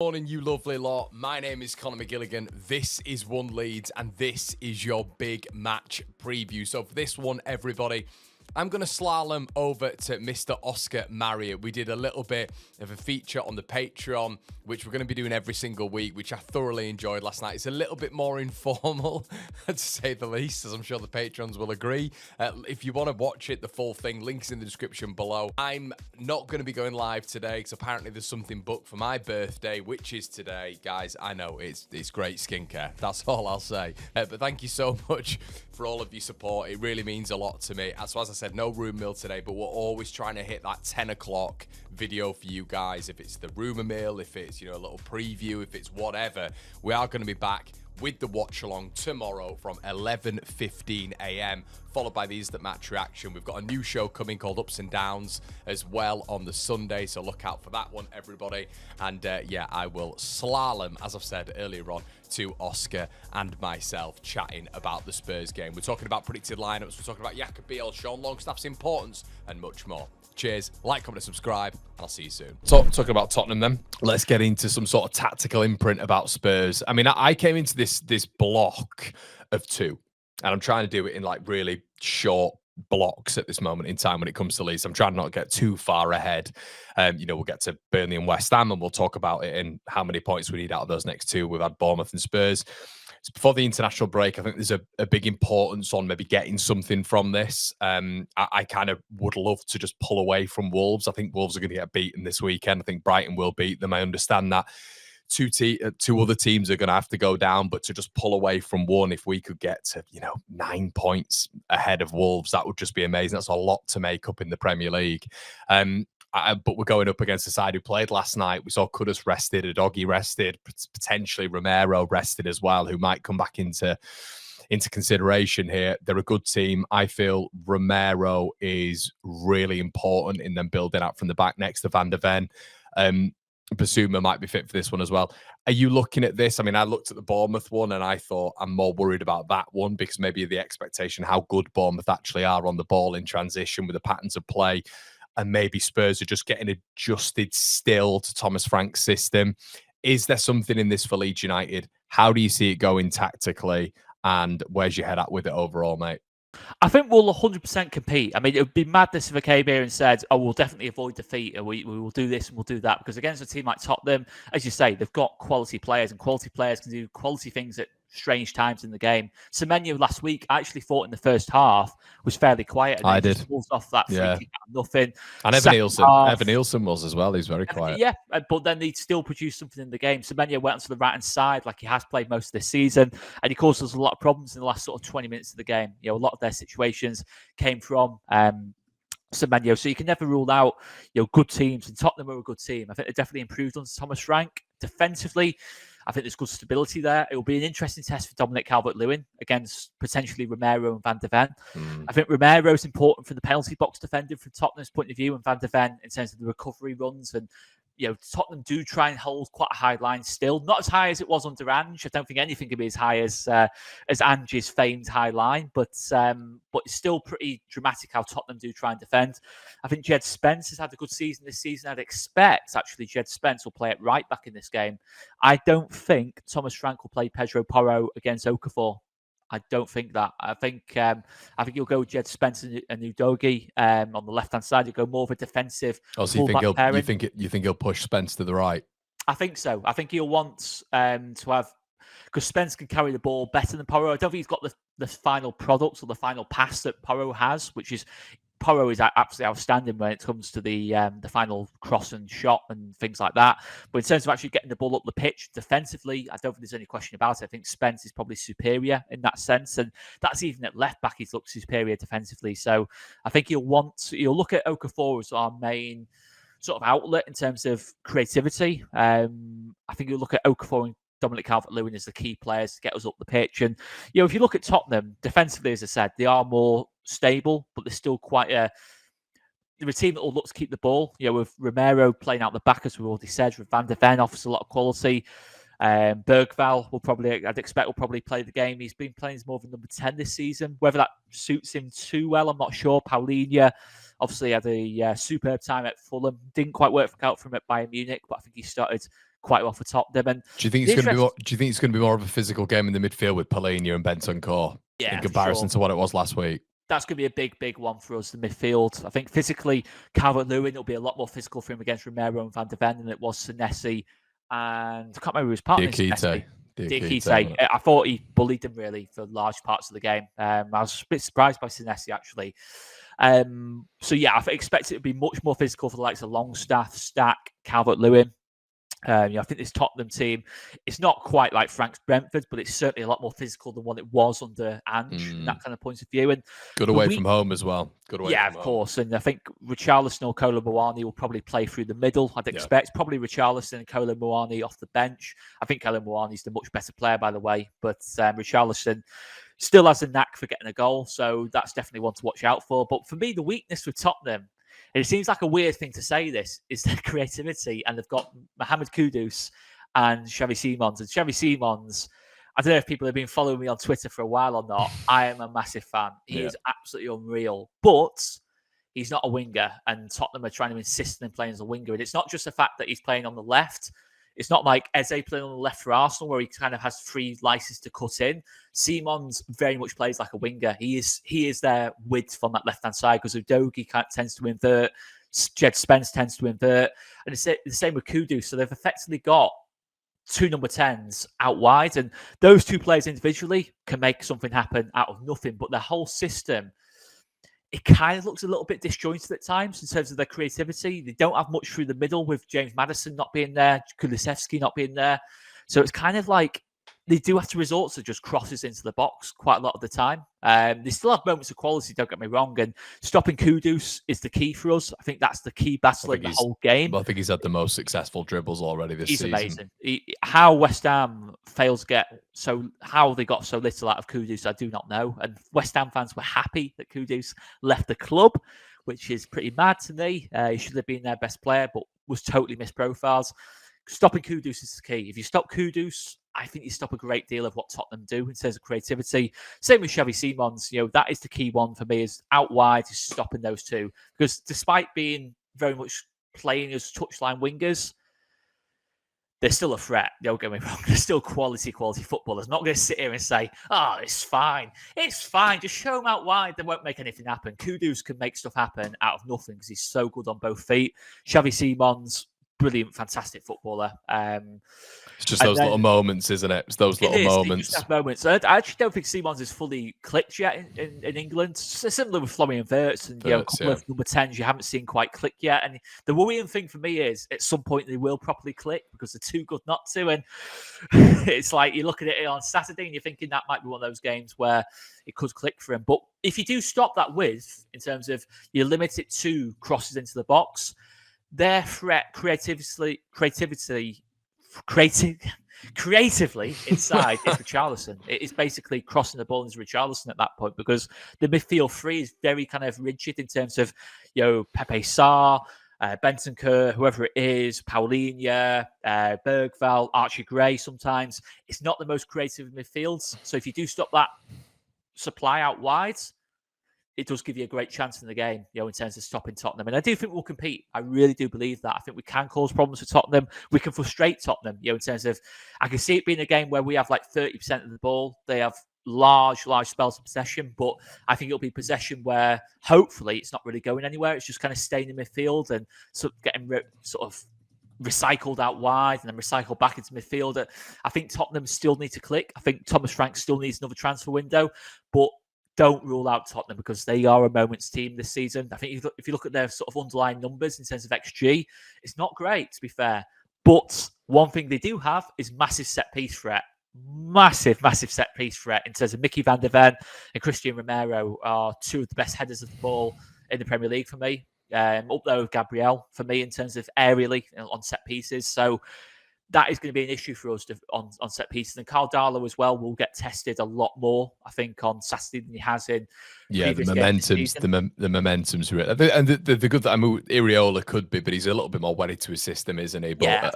Morning, you lovely lot. My name is Conor McGilligan. This is One Leeds, and this is your big match preview. So for this one, everybody, I'm going to slalom over to Mr. Oscar Marriott. We did a little bit of a feature on the Patreon, which we're going to be doing every single week, which I thoroughly enjoyed last night. It's a little bit more informal, to say the least, as I'm sure the patrons will agree. If you want to watch it, the full thing, links in the description below. I'm not going to be going live today because apparently there's something booked for my birthday, which is today. Guys, I know it's great skincare. That's all I'll say. But thank you so much for all of your support. It really means a lot to me. So as I said, no rumour mill today, but we're always trying to hit that 10 o'clock video for you guys. If it's the rumour mill, if it's, a little preview, if it's whatever, we are going to be back with the watch along tomorrow from 11:15 a.m, followed by the instant match reaction. We've got a new show coming called Ups and Downs as well on the Sunday, so look out for that one, everybody. And yeah, I will slalom, as I've said earlier on, to Oscar and myself chatting about the Spurs game. We're talking about predicted lineups, we're talking about Jacob, Sean Longstaff's importance, and much more. Cheers, like, comment, and subscribe, and I'll see you soon. Talking about Tottenham then, let's get into some sort of tactical imprint about Spurs. I mean, I came into this block of two, and I'm trying to do it in like really short blocks at this moment in time when it comes to Leeds. I'm trying not to get too far ahead. We'll get to Burnley and West Ham, and we'll talk about it and how many points we need out of those next two. We've had Bournemouth and Spurs. Before the international break, I think there's a big importance on maybe getting something from this. I kind of would love to just pull away from Wolves. I think Wolves are going to get beaten this weekend. I think Brighton will beat them. I understand that two other teams are going to have to go down, but to just pull away from one, if we could get to 9 points ahead of Wolves, that would just be amazing. That's a lot to make up in the Premier League. But we're going up against the side who played last night. We saw Kudus rested, Udogie rested, potentially Romero rested as well, who might come back into consideration here. They're a good team. I feel Romero is really important in them building out from the back next to Van de Ven. Basuma might be fit for this one as well. Are you looking at this? I mean, I looked at the Bournemouth one and I thought I'm more worried about that one because maybe the expectation how good Bournemouth actually are on the ball in transition with the patterns of play. And maybe Spurs are just getting adjusted still to Thomas Frank's system. Is there something in this for Leeds United? How do you see it going tactically? And where's your head at with it overall, mate? I think we'll 100% compete. I mean, it would be madness if I came here and said, oh, we'll definitely avoid defeat and we will do this and we'll do that. Because against a team like Tottenham, as you say, they've got quality players and quality players can do quality things at strange times in the game. Semenyo last week, I actually thought in the first half was fairly quiet. And I did. Pulls off that free kick out of nothing. And Evan Nielsen was as well. He's very quiet. Yeah, but then he still produced something in the game. Semenyo went onto the right-hand side like he has played most of this season. And he caused us a lot of problems in the last sort of 20 minutes of the game. A lot of their situations came from Semenyo. So you can never rule out good teams. And Tottenham are a good team. I think they definitely improved under Thomas Frank. Defensively, I think there's good stability there. It will be an interesting test for Dominic Calvert-Lewin against potentially Romero and Van de Ven. I think Romero is important for the penalty box defending from Tottenham's point of view, and Van de Ven in terms of the recovery runs. And Tottenham do try and hold quite a high line still, not as high as it was under Ange. I don't think anything can be as high as Ange's famed high line, but it's still pretty dramatic how Tottenham do try and defend. I think Jed Spence has had a good season this season. I'd expect actually Jed Spence will play it right back in this game. I don't think Thomas Frank will play Pedro Porro against Okafor. I don't think that. I think you'll go Jed Spence and Udogie on the left hand side. You go more of a defensive. Oh, so you think he'll push Spence to the right? I think so. I think he'll want to have, because Spence can carry the ball better than Porro. I don't think he's got the final product or the final pass that Porro has, which is Porro is absolutely outstanding when it comes to the final cross and shot and things like that. But in terms of actually getting the ball up the pitch defensively, I don't think there's any question about it. I think Spence is probably superior in that sense. And that's even at left back, he's looked superior defensively. So I think you'll look at Okafor as our main sort of outlet in terms of creativity. I think you'll look at Okafor and Dominic Calvert-Lewin as the key players to get us up the pitch. And, if you look at Tottenham, defensively, as I said, they are more stable, but they're still they're a team that will look to keep the ball. With Romero playing out the back, as we already said, with Van de Ven offers a lot of quality. Bergvall I'd expect will probably play the game. He's been playing as more of a number 10 this season. Whether that suits him too well, I'm not sure. Paulinho obviously had a superb time at Fulham. Didn't quite work out for him at Bayern Munich, but I think he started quite well for Tottenham. And do you think it's going to be more? Do you think it's going to be more of a physical game in the midfield with Palhinha and Bentancur in comparison to what it was last week? That's going to be a big one for us, the midfield. I think physically, Calvert-Lewin, it'll be a lot more physical for him against Romero and Van de Ven than it was Senesi. And I can't remember who his partner is. Diakite. I thought he bullied him really for large parts of the game. I was a bit surprised by Senesi, actually. So yeah, I expect it to be much more physical for the likes of Longstaff, Stack, Calvert-Lewin. I think this Tottenham team, it's not quite like Frank's Brentford, but it's certainly a lot more physical than what it was under Ange in that kind of point of view. And good away from home as well. Good away of course. And I think Richarlison or Kolo Muani will probably play through the middle, I'd expect. Probably Richarlison and Kolo Muani off the bench. I think Kolo Muani's the much better player, by the way. But Richarlison still has a knack for getting a goal. So that's definitely one to watch out for. But for me, the weakness with Tottenham, and it seems like a weird thing to say this, is their creativity. And they've got Mohamed Kudus and Xavi Simons. And Xavi Simons, I don't know if people have been following me on Twitter for a while or not. I am a massive fan. He is absolutely unreal. But he's not a winger. And Tottenham are trying to insist on him playing as a winger. And it's not just the fact that he's playing on the left. It's not like Eze playing on the left for Arsenal, where he kind of has free license to cut in. Simons very much plays like a winger. He is their width on that left-hand side, because Udogie tends to invert, Jed Spence tends to invert, and it's the same with Kudus. So they've effectively got two number 10s out wide, and those two players individually can make something happen out of nothing. But the whole system, it kind of looks a little bit disjointed at times in terms of their creativity. They don't have much through the middle, with James Maddison not being there, Kulusevski not being there. So it's kind of like they do have to resort to just crosses into the box quite a lot of the time. They still have moments of quality, don't get me wrong. And stopping Kudus is the key for us. I think that's the key battle in the whole game. I think he's had the most successful dribbles already this season. He's amazing. How West Ham failed to get how they got so little out of Kudus, I do not know. And West Ham fans were happy that Kudus left the club, which is pretty mad to me. He should have been their best player, but was totally missed profiles. Stopping Kudus is the key. If you stop Kudus, I think you stop a great deal of what Tottenham do in terms of creativity. Same with Xavi Simons. That is the key one for me, is out wide, is stopping those two. Because despite being very much playing as touchline wingers, they're still a threat. Don't get me wrong. They're still quality footballers. I'm not going to sit here and say, it's fine. It's fine. Just show them out wide. They won't make anything happen. Kudus can make stuff happen out of nothing because he's so good on both feet. Xavi Simons, brilliant, fantastic footballer. It's just those little moments, isn't it? It's those little moments. Just moments. I actually don't think Simons is fully clicked yet in England. Similar with Florian Wirtz and a couple of number 10s you haven't seen quite click yet. And the worrying thing for me is at some point they will properly click, because they're too good not to. And it's like you look at it on Saturday and you're thinking that might be one of those games where it could click for him. But if you do stop that width, in terms of you limit it to crosses into the box, their threat creatively inside is Richarlison. It is basically crossing the ball into Richarlison at that point, because the midfield three is very kind of rigid in terms of Pepe Sarr, Bentancur, whoever it is, Paulinho, Bergvall, Archie Gray. Sometimes it's not the most creative midfields. So if you do stop that supply out wide, it does give you a great chance in the game, in terms of stopping Tottenham. And I do think we'll compete. I really do believe that. I think we can cause problems for Tottenham. We can frustrate Tottenham, in terms of, I can see it being a game where we have like 30% of the ball. They have large spells of possession, but I think it'll be possession where hopefully it's not really going anywhere. It's just kind of staying in midfield and sort of getting recycled out wide and then recycled back into midfield. I think Tottenham still need to click. I think Thomas Frank still needs another transfer window, but don't rule out Tottenham, because they are a moments team this season. I think if you look at their sort of underlying numbers in terms of XG, it's not great, to be fair. But one thing they do have is massive set-piece threat. Massive set-piece threat in terms of Mickey van der Ven and Christian Romero are two of the best headers of the ball in the Premier League for me. Up there with Gabriel for me in terms of aerially on set-pieces. So that is going to be an issue for us on set pieces. And Carl Darlow as well will get tested a lot more, I think, on Saturday than he has in previous games. The momentum's real. And the good that Iriola could be, but he's a little bit more wedded to his system, isn't he? But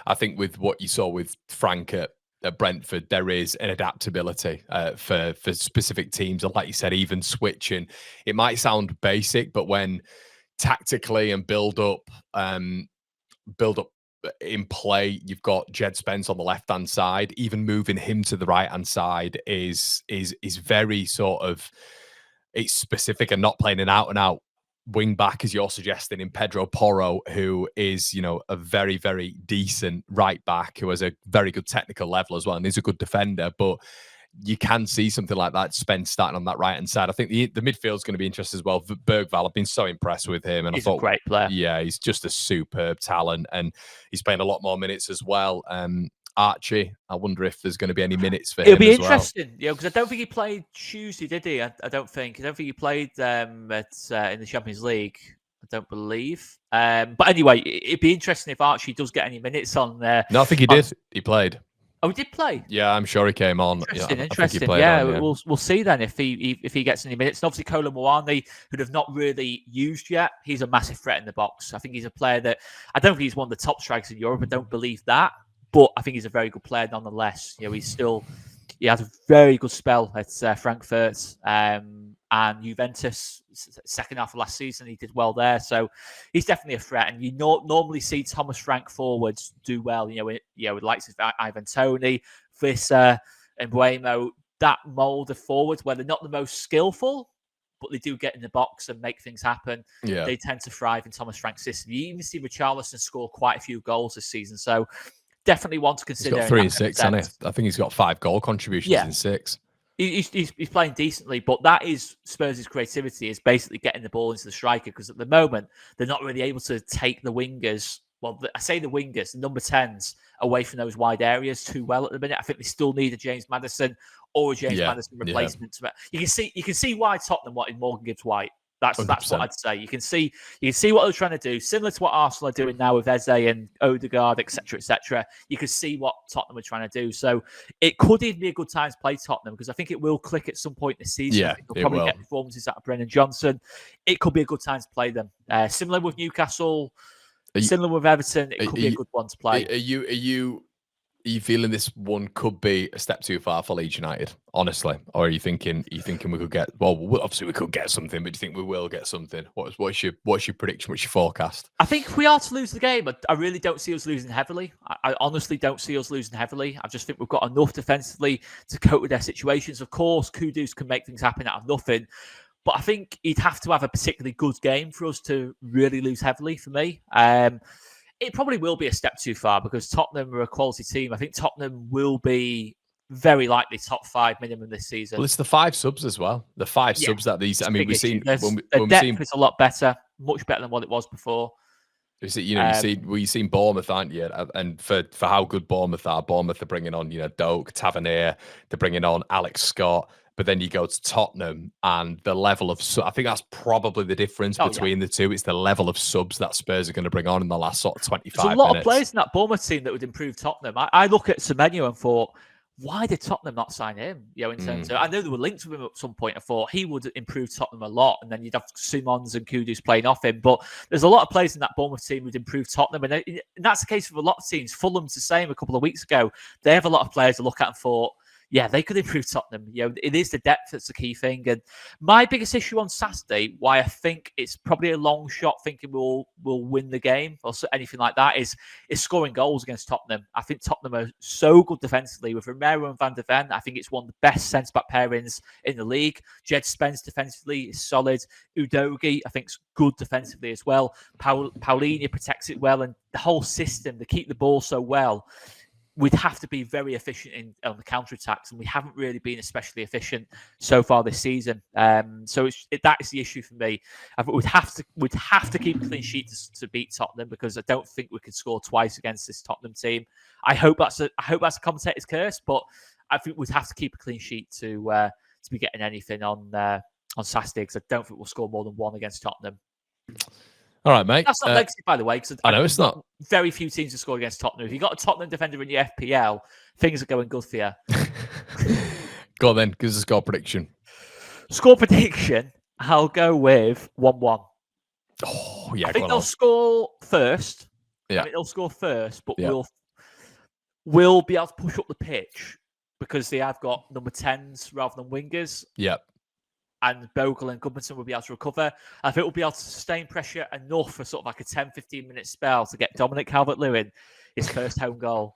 I think with what you saw with Frank at Brentford, there is an adaptability for specific teams. And like you said, even switching, it might sound basic, but when tactically and build up in play, you've got Jed Spence on the left-hand side. Even moving him to the right-hand side is very sort of, it's specific, and not playing an out-and-out wing back as you're suggesting in Pedro Porro, who is, a very, very decent right back who has a very good technical level as well, and is a good defender. But you can see something like that, Spence starting on that right-hand side. I think the midfield's going to be interesting as well. Bergvall, I've been so impressed with him. And he's I thought, a great player. Yeah, he's just a superb talent, and he's playing a lot more minutes as well. Archie, I wonder if there's going to be any minutes for him. It'll be as interesting, because I don't think he played Tuesday, did he? I don't think he played in the Champions League. I don't believe. But anyway, it'd be interesting if Archie does get any minutes on there. No, I think he did. He played. Oh, he did play. Yeah, I'm sure he came on. Interesting. We'll see then if he gets any minutes. And obviously, Kolo Muani, who they've not really used yet, he's a massive threat in the box. I think he's a player that I don't think he's one of the top strikers in Europe. I don't believe that, but I think he's a very good player nonetheless. He has a very good spell at Frankfurt and Juventus. Second half of last season, he did well there, so he's definitely a threat. And you normally see Thomas Frank forwards do well. With likes of Ivan Toney, Visser, and Buemo, that mould of forwards where they're not the most skillful, but they do get in the box and make things happen. Yeah. They tend to thrive in Thomas Frank's system. You even see Richarlison score quite a few goals this season, so definitely want to consider. He's got 3 and 6, hasn't he? I think he's got 5 goal contributions in 6. He's playing decently, but that is Spurs' creativity, is basically getting the ball into the striker, because at the moment they're not really able to take the wingers. Well, I say the wingers, the number 10s, away from those wide areas too well at the minute. I think they still need a James Maddison or a James Maddison replacement. Yeah. You can see why Tottenham wanted Morgan Gibbs-White. That's what I'd say. You can see what they're trying to do, similar to what Arsenal are doing now with Eze and Odegaard, etc., etc. You can see what Tottenham are trying to do. So it could even be a good time to play Tottenham, because I think it will click at some point this season. Yeah, they'll probably get performances out of Brennan Johnson. It could be a good time to play them. Similar with Newcastle, similar with Everton. It could be a good one to play. Are you feeling this one could be a step too far for Leeds United, honestly? Or are you thinking we could get, well, obviously we could get something, but do you think we will get something? What's your prediction? What's your forecast? I think if we are to lose the game, I really don't see us losing heavily. I honestly don't see us losing heavily. I just think we've got enough defensively to cope with their situations. Of course, Kudus can make things happen out of nothing, but I think he'd have to have a particularly good game for us to really lose heavily for me. It probably will be a step too far, because Tottenham are a quality team. I think Tottenham will be very likely top 5 minimum this season. Well, it's the 5 subs as well. The 5 subs that these. I mean, we've seen the depth is a lot better, much better than what it was before. You've seen Bournemouth, aren't you? And for how good Bournemouth are bringing on Doak, Tavernier, they're bringing on Alex Scott. But then you go to Tottenham, and the level of I think that's probably the difference between the two. It's the level of subs that Spurs are going to bring on in the last sort of 25 minutes. There's a lot of players in that Bournemouth team that would improve Tottenham. I look at Semenyo and thought, why did Tottenham not sign him? In terms of, I know they were linked with him at some point. I thought he would improve Tottenham a lot, and then you'd have Simons and Kudus playing off him. But there's a lot of players in that Bournemouth team who'd improve Tottenham, and that's the case with a lot of teams. Fulham's the same. A couple of weeks ago, they have a lot of players to look at and thought, yeah, they could improve Tottenham. It is the depth that's the key thing. And my biggest issue on Saturday, why I think it's probably a long shot thinking we'll win the game or anything like that, is scoring goals against Tottenham. I think Tottenham are so good defensively with Romero and Van der Ven. I think it's one of the best centre-back pairings in the league. Jed Spence defensively is solid. Udogie, I think, is good defensively as well. Paulinho protects it well, and the whole system, they keep the ball so well. We'd have to be very efficient on the counter-attacks, and we haven't really been especially efficient so far this season. So that is the issue for me. We'd have to keep a clean sheet to beat Tottenham, because I don't think we could score twice against this Tottenham team. I hope that's a commentator's curse, but I think we'd have to keep a clean sheet to be getting anything on Saturday, because I don't think we'll score more than 1 against Tottenham. All right, mate. That's not legacy, by the way, because I know it's not. Very few teams have scored against Tottenham. If you've got a Tottenham defender in your FPL, things are going good for you. Go on then, give us a score prediction. Score prediction, I'll go with 1-1. Oh, yeah. I think they'll score first. Yeah. I think they'll score first, but yeah. we'll be able to push up the pitch, because they have got number 10s rather than wingers. Yeah. and Bogle and Goodmanson will be able to recover. I think we'll be able to sustain pressure enough for sort of like a 10-15 minute spell to get Dominic Calvert-Lewin his first home goal.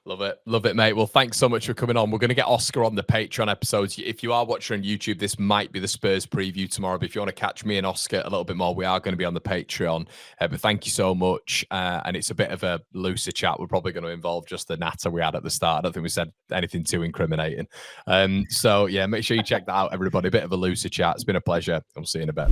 Love it, mate. Well, thanks so much for coming on. We're going to get Oscar on the Patreon episodes. If you are watching on YouTube, this might be the Spurs preview tomorrow. But if you want to catch me and Oscar a little bit more, we are going to be on the Patreon. But thank you so much. And it's a bit of a looser chat. We're probably going to involve just the natter we had at the start. I don't think we said anything too incriminating. So, yeah, make sure you check that out, everybody. A bit of a looser chat. It's been a pleasure. I'll see you in a bit.